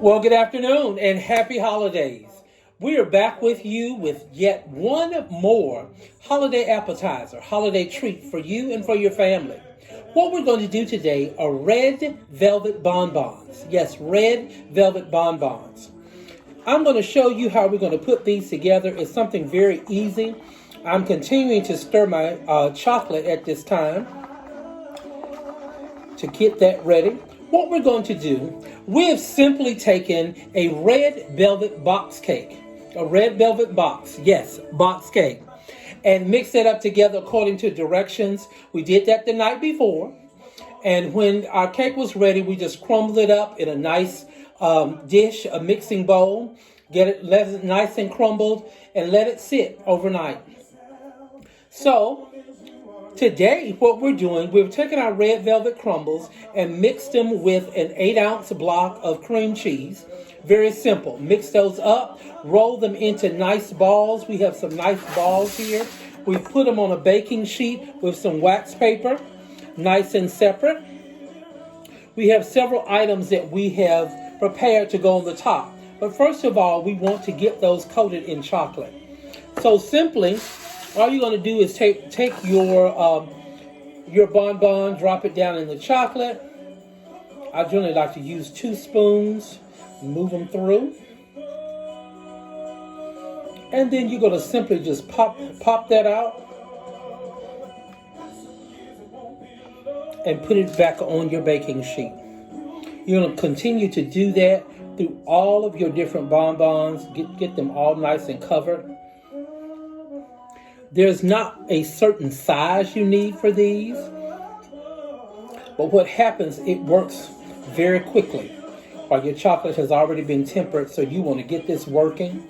Well, good afternoon and happy holidays. We are back with you with yet one more holiday appetizer, holiday treat for you and for your family. What we're going to do today are red velvet bonbons. Yes, red velvet bonbons. I'm going to show you how we're going to put these together. It's something very easy. I'm continuing to stir my chocolate at this time to get that ready. What we're going to do, we have simply taken a red velvet box cake, a red velvet box, yes, box cake, and mix it up together according to directions. We did that the night before, and when our cake was ready, we just crumbled it up in a nice dish, a mixing bowl, let it nice and crumbled, and let it sit overnight. So, today, what we're doing, we've taken our red velvet crumbles and mixed them with an 8-ounce block of cream cheese. Very simple. Mix those up, roll them into nice balls. We have some nice balls here. We've put them on a baking sheet with some wax paper, nice and separate. We have several items that we have prepared to go on the top. But first of all, we want to get those coated in chocolate. So simply, all you're going to do is take your bonbon, drop it down in the chocolate. I generally like to use 2 spoons, move them through. And then you're going to simply just pop that out and put it back on your baking sheet. You're going to continue to do that through all of your different bonbons. Get them all nice and covered. There's not a certain size you need for these, but what happens, it works very quickly. While your chocolate has already been tempered, so you want to get this working.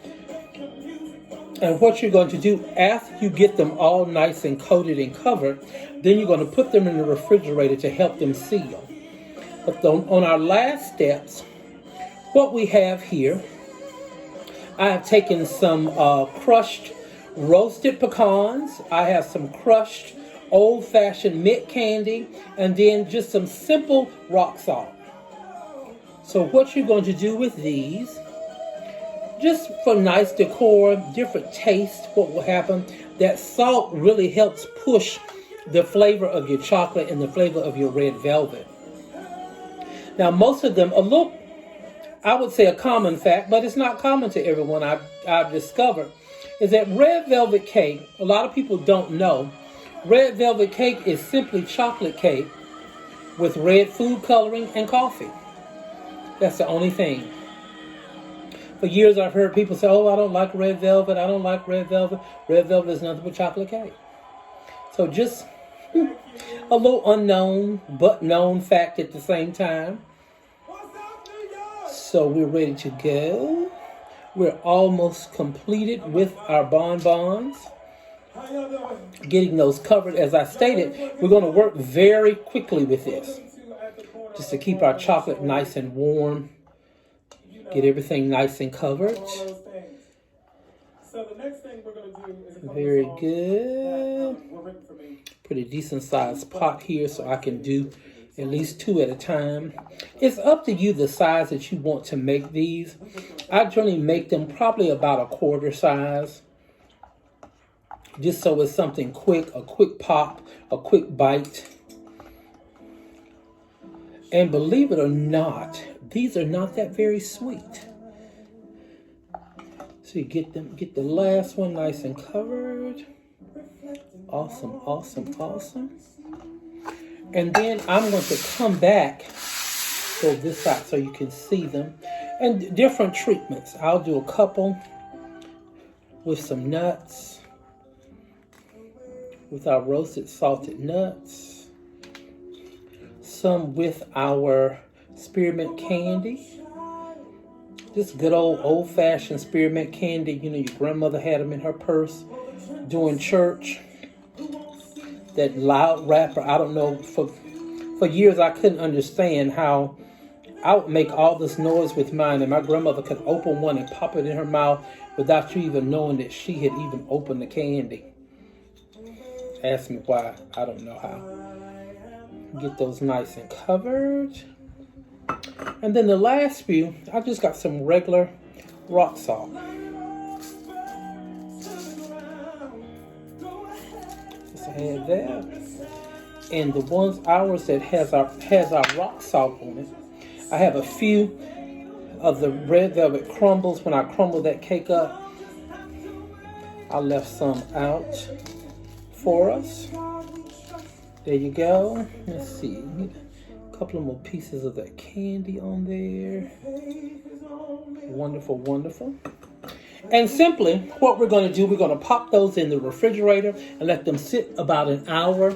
And what you're going to do after you get them all nice and coated and covered, then you're going to put them in the refrigerator to help them seal. But on our last steps, what we have here, I have taken some crushed roasted pecans. I have some crushed old-fashioned mint candy, and then just some simple rock salt. So what you're going to do with these, just for nice decor, different taste, what will happen, that salt really helps push the flavor of your chocolate and the flavor of your red velvet. Now most of them, I would say a common fact, but it's not common to everyone, I've discovered, is that red velvet cake, a lot of people don't know, red velvet cake is simply chocolate cake with red food coloring and coffee. That's the only thing. For years I've heard people say, oh, I don't like red velvet, I don't like red velvet. Red velvet is nothing but chocolate cake. So just a little unknown but known fact at the same time. So we're ready to go. We're almost completed with our bonbons. Getting those covered, as I stated, we're going to work very quickly with this. Just to keep our chocolate nice and warm. Get everything nice and covered. Very good. Put a decent sized pot here so I can do at least 2 at a time. It's up to you the size that you want to make these. I generally make them probably about a quarter size. Just so it's something quick, a quick pop, a quick bite. And believe it or not, these are not that very sweet. So you get the last one nice and covered. Awesome, awesome, awesome. And then I'm going to come back, go this side so you can see them. And different treatments. I'll do a couple with some nuts, with our roasted salted nuts. Some with our spearmint candy. Just good old-fashioned spearmint candy. You know, your grandmother had them in her purse during church. That loud wrapper, I don't know, for years I couldn't understand how I would make all this noise with mine, and my grandmother could open one and pop it in her mouth without you even knowing that she had even opened the candy. Ask me why, I don't know how. Get those nice and covered. And then the last few, I just got some regular rock salt. Just add that. And the ones ours that has our rock salt on it, I have a few of the red velvet crumbles. When I crumble that cake up, I left some out for us. There you go. Let's see. A couple of more pieces of that candy on there. Wonderful, wonderful. And simply, what we're going to do, we're going to pop those in the refrigerator and let them sit about an hour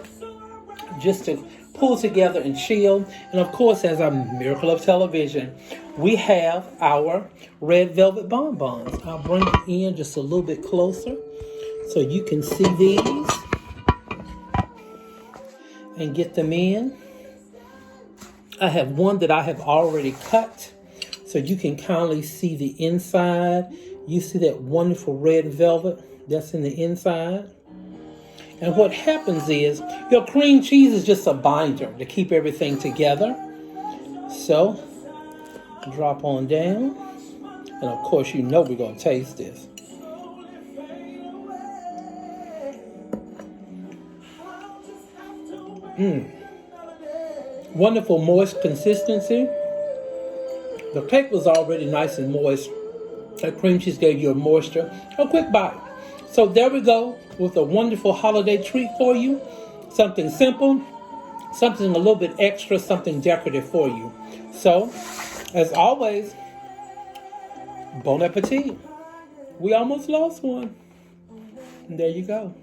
just to pull together and chill. And of course, as a miracle of television, we have our red velvet bonbons. I'll bring it in just a little bit closer so you can see these and get them in. I have one that I have already cut so you can kindly see the inside. You see that wonderful red velvet that's in the inside. And what happens is your cream cheese is just a binder to keep everything together. So drop on down. And of course, you know we're going to taste this. Wonderful moist consistency. The cake was already nice and moist. That cream cheese gave you a moisture. A quick bite. So there we go with a wonderful holiday treat for you. Something simple, something a little bit extra, something decorative for you. So, as always, bon appetit. We almost lost one. And there you go.